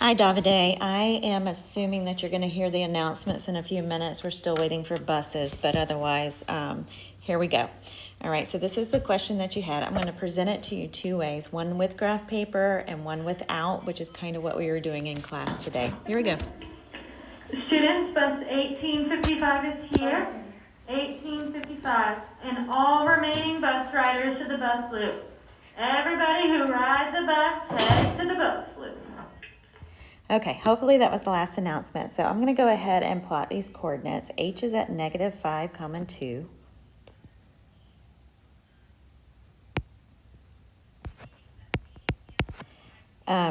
Hi, Davide. I am assuming that you're going to hear the announcements in a few minutes. We're still waiting for buses, but otherwise, here we go. All right, so this is the question that you had. I'm going to present it to you two ways, one with graph paper and one without, which is kind of what we were doing in class today. Here we go. Students, bus 1855 is here. 1855, and all remaining bus riders to the bus loop. Everybody who rides the bus, head to the bus loop. Okay, hopefully that was the last announcement. So I'm going to go ahead and plot these coordinates. H is at -5, 2.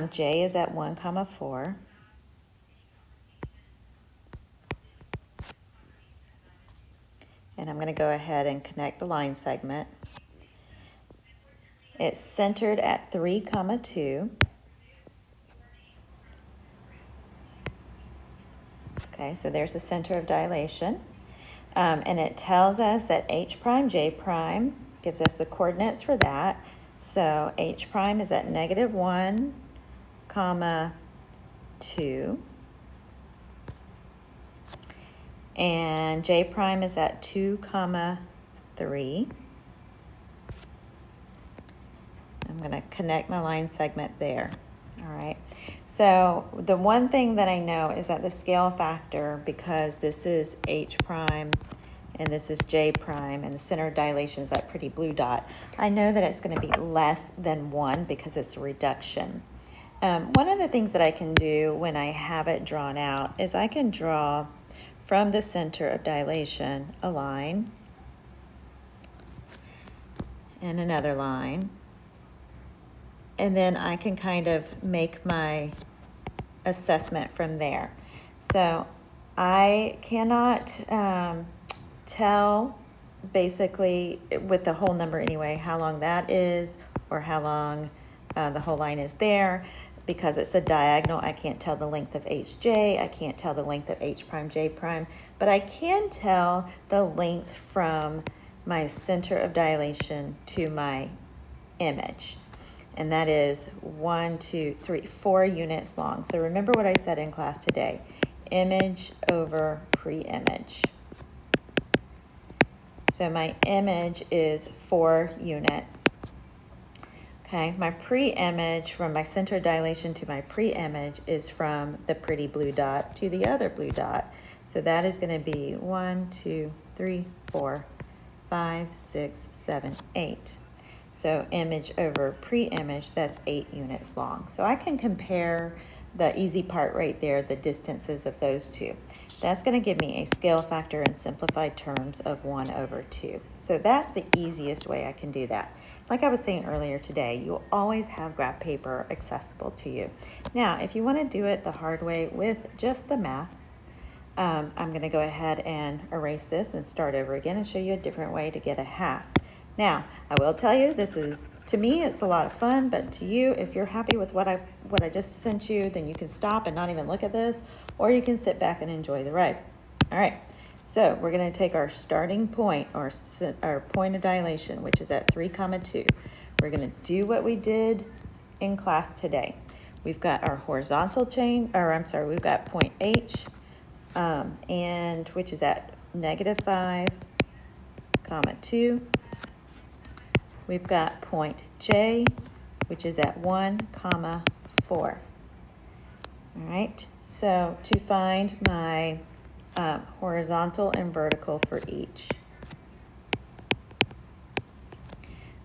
J is at 1, 4. And I'm going to go ahead and connect the line segment. It's centered at 3, 2. Okay, so there's the center of dilation. And it tells us that H prime, J prime, gives us the coordinates for that. So H prime is at -1, 2. And J prime is at 2, 3. I'm going to connect my line segment there. All right. So the one thing that I know is that the scale factor, because this is H prime and this is J prime and the center of dilation is that pretty blue dot, I know that it's going to be less than 1 because it's a reduction. One of the things that I can do when I have it drawn out is I can draw from the center of dilation a line and another line. And then I can kind of make my assessment from there. So I cannot tell basically with the whole number anyway how long that is or how long the whole line is there. Because it's a diagonal, I can't tell the length of HJ, I can't tell the length of H prime, J prime, but I can tell the length from my center of dilation to my image. And that is 4 units long. So remember what I said in class today, image over pre-image. So my image is 4 units. Okay, my pre-image, from my center of dilation to my pre-image, is from the pretty blue dot to the other blue dot. So that is going to be 1, 2, 3, 4, 5, 6, 7, 8. So image over pre-image, that's 8 units long. So I can compare the easy part right there, the distances of those two. That's going to give me a scale factor in simplified terms of 1/2. So that's the easiest way I can do that. Like I was saying earlier today, you'll always have graph paper accessible to you. Now, if you want to do it the hard way with just the math, I'm going to go ahead and erase this and start over again and show you a different way to get a half. Now, I will tell you, this is, to me, it's a lot of fun, but to you, if you're happy with what I just sent you, then you can stop and not even look at this, or you can sit back and enjoy the ride. All right, so we're going to take our starting point, or our point of dilation, which is at 3, 2. We're going to do what we did in class today. We've got our horizontal chain, we've got point H, and which is at -5, 2. We've got point J, which is at 1, 4. All right, so to find my horizontal and vertical for each.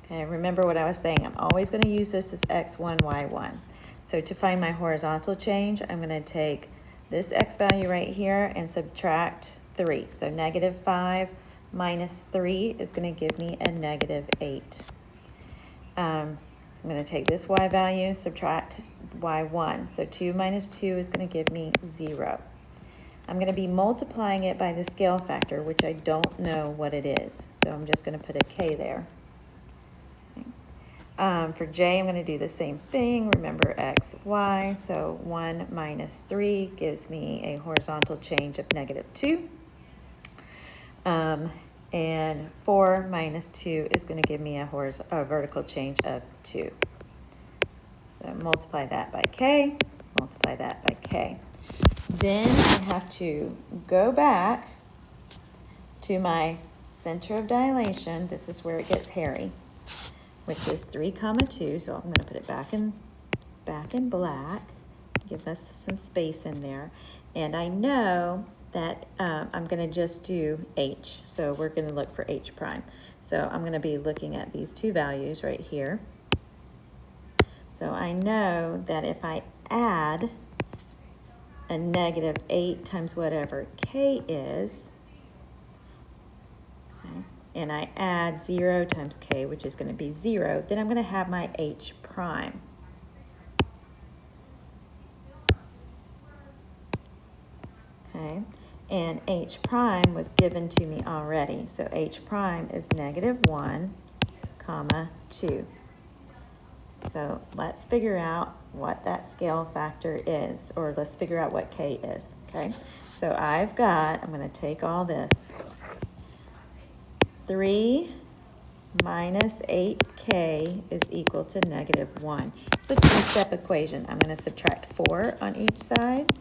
Okay, remember what I was saying. I'm always going to use this as x1, y1. So to find my horizontal change, I'm going to take this x value right here and subtract 3. So -5 minus 3 is going to give me a -8. I'm going to take this y value, subtract y1. So 2 minus 2 is going to give me 0. I'm going to be multiplying it by the scale factor, which I don't know what it is. So I'm just going to put a k there. For J, I'm going to do the same thing. Remember x, y. So 1 minus 3 gives me a horizontal change of -2. And 4 minus 2 is going to give me a vertical change of 2. So multiply that by k, multiply that by k. Then I have to go back to my center of dilation. This is where it gets hairy, which is 3, 2. So I'm going to put it back in black. Give us some space in there. And I know that I'm going to just do h. So we're going to look for h prime. So I'm going to be looking at these two values right here. So I know that if I add a negative 8 times whatever k is, okay, and I add 0 times k, which is going to be 0, then I'm going to have my h prime. Okay, and h prime was given to me already. So h prime is -1, 2. So let's figure out what that scale factor is, or let's figure out what k is, okay? So I'm going to take all this. 3 minus 8k is equal to -1. It's a two-step equation. I'm going to subtract 4 on each side.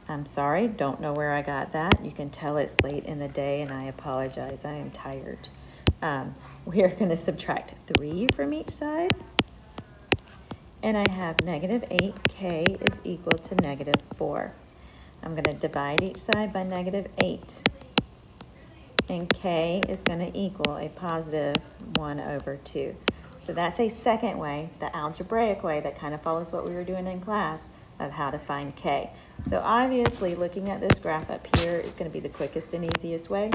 I'm sorry, don't know where I got that. You can tell it's late in the day, and I apologize. I am tired. We are going to subtract 3 from each side. And I have -8k is equal to -4. I'm going to divide each side by -8. And k is going to equal a +1/2. So that's a second way, the algebraic way that kind of follows what we were doing in class, of how to find k. So obviously looking at this graph up here is going to be the quickest and easiest way,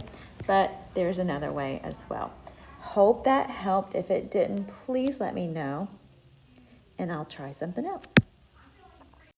but there's another way as well. Hope that helped. If it didn't, please let me know, and I'll try something else.